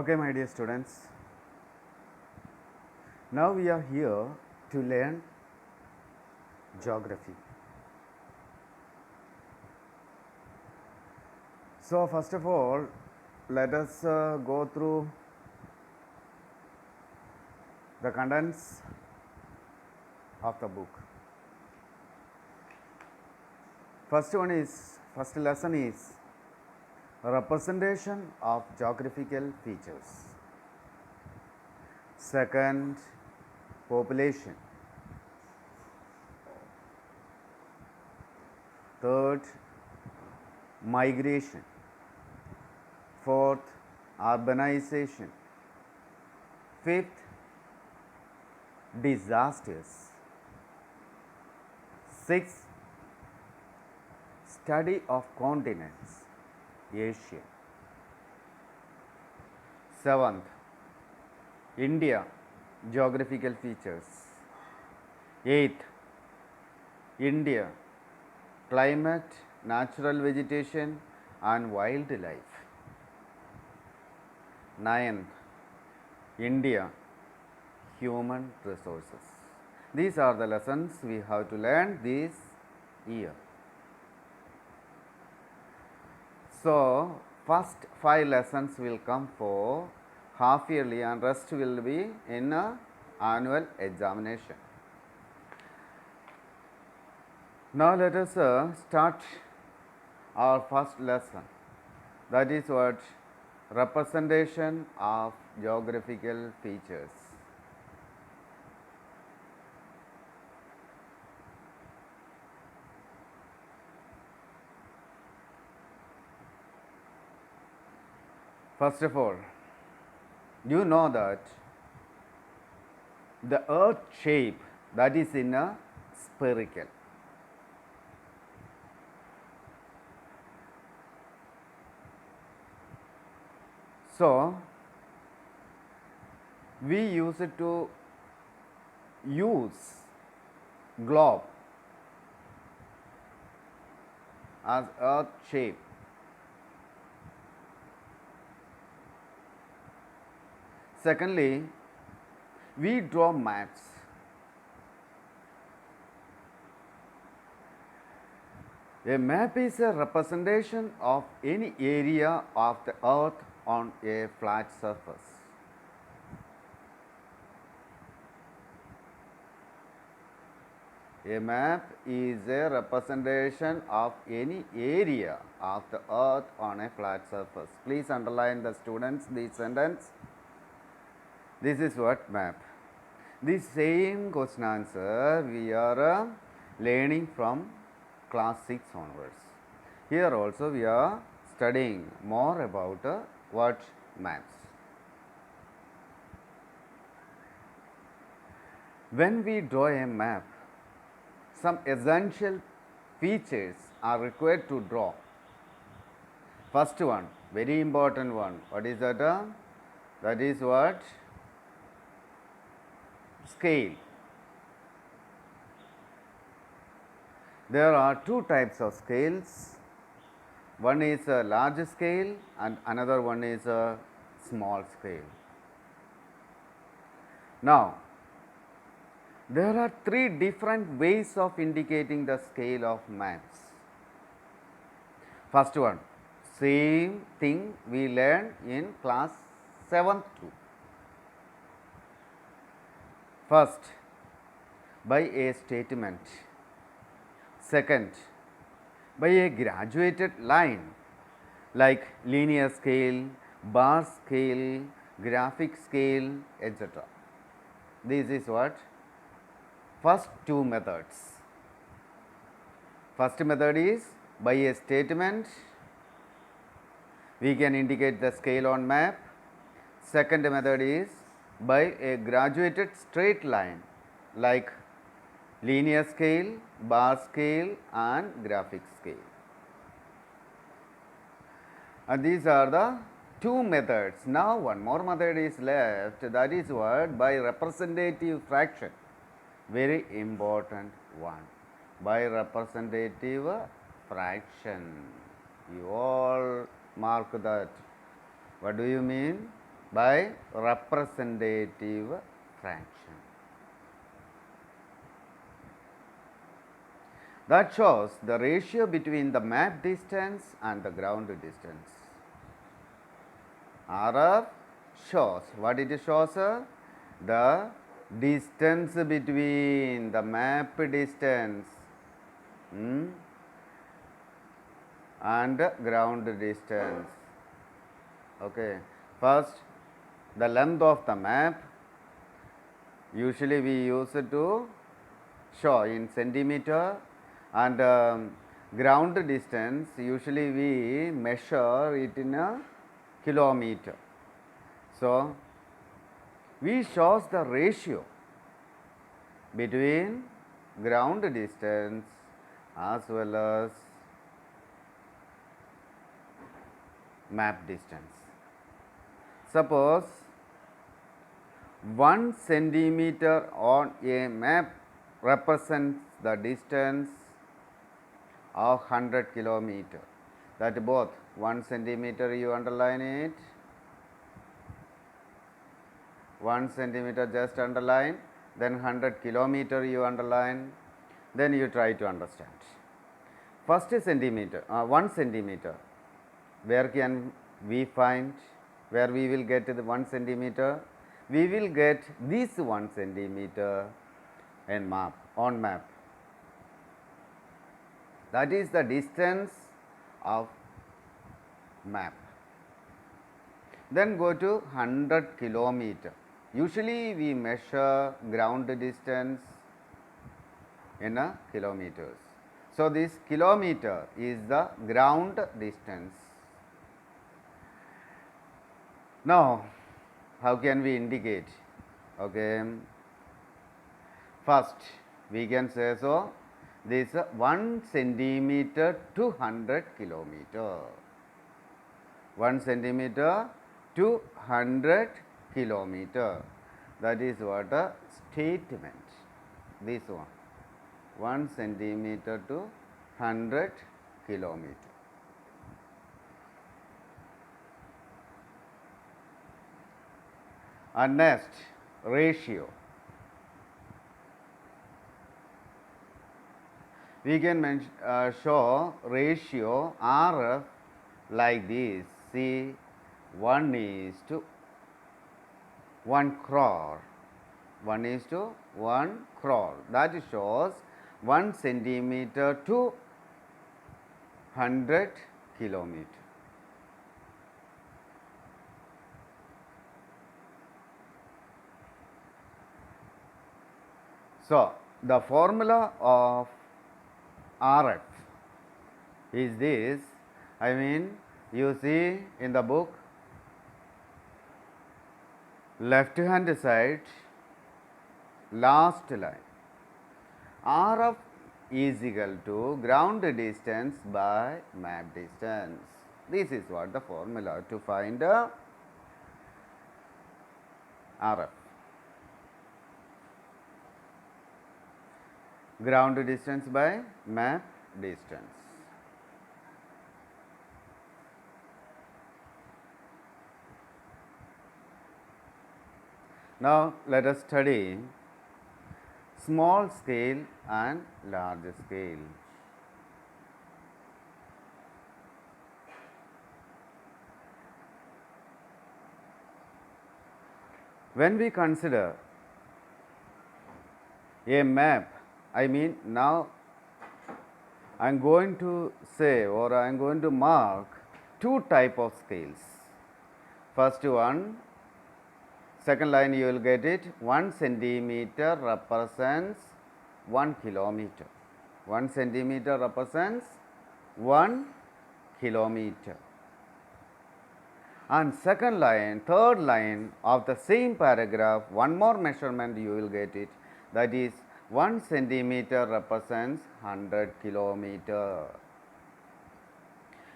Okay, my dear students, now we are here to learn geography. So, first of all, let us go through the contents of the book. First lesson is representation of geographical features. Second, population. Third, migration. Fourth, urbanization. Fifth, disasters. Sixth, study of continents, Asia. Seventh, India, geographical features. Eighth, India, climate, natural vegetation and wildlife. Ninth, India, human resources. These are the lessons we have to learn this year. So, first 5 lessons will come for half yearly and rest will be in annual examination. Now, let us start our first lesson, that is what representation of geographical features. First of all, you know that the earth shape that is in a spherical. So, we used to use globe as earth shape. Secondly, we draw maps. A map is a representation of any area of the earth on a flat surface. A map is a representation of any area of the earth on a flat surface. Please underline the students this sentence. This is what map. This same question answer we are learning from class 6 onwards. Here also we are studying more about what maps. When we draw a map, some essential features are required to draw. First one, very important one. What is that? That is what? Scale. There are two types of scales. One is a large scale and another one is a small scale. Now, there are 3 different ways of indicating the scale of maps. First one, same thing we learned in class 7th too. First, by a statement. Second, by a graduated line like linear scale, bar scale, graphic scale, etc. This is what? First 2 methods. First method is by a statement we can indicate the scale on map. Second method is by a graduated straight line like linear scale, bar scale and graphic scale. And these are the 2 methods. Now, one more method is left, that is what? By representative fraction. Very important one. By representative fraction. You all mark that. What do you mean? by representative fraction. That shows the ratio between the map distance and the ground distance. RF shows, what it shows? The distance between the map distance and ground distance. Okay. First, the length of the map. Usually we use it to show in centimeter, and ground distance usually we measure it in a kilometer. So, we shows the ratio between ground distance as well as map distance. Suppose 1 centimeter on a map represents the distance of 100 kilometer. That both 1 centimeter you underline it, 1 centimeter just underline, then 100 kilometer you underline, then you try to understand. First centimeter, 1 centimeter, where can we find, where we will get the 1 centimeter? We will get this 1 centimeter in map, on map. That is the distance of map. Then go to 100 kilometer. Usually we measure ground distance in kilometers. So, this kilometer is the ground distance. Now, how can we indicate? Okay. First, we can say so, this 1 centimeter to 100 kilometer. 1 centimeter to 100 kilometer. That is what a statement. This one. 1 centimeter to 100 kilometer. And next, ratio. We can show ratio RF like this. See, 1 is to 1 crore. 1 is to 1 crore. That shows 1 centimeter to 100 kilometer. So, the formula of RF is this. I mean, you see in the book, left hand side, last line, RF is equal to ground distance by map distance. This is what the formula to find RF. Ground distance by map distance. Now, let us study small scale and large scale. When we consider a map, I mean, now I am going to say, or I am going to mark 2 type of scales. First one, second line you will get it, 1 centimeter represents 1 kilometer. 1 centimeter represents 1 kilometer. And second line, third line of the same paragraph, one more measurement you will get it, that is 1 centimeter represents 100 kilometer.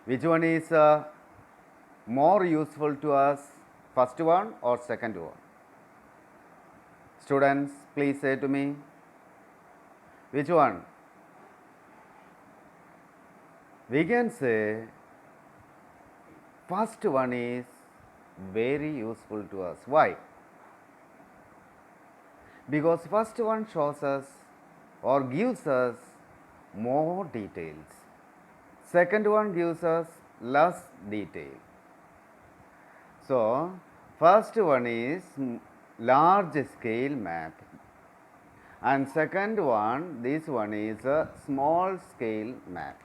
Which one is more useful to us, first one or second one? Students, please say to me, which one? We can say first one is very useful to us. Why? Because first one shows us or gives us more details. Second one gives us less detail. So, first one is large scale map, and second one, this one is a small scale map.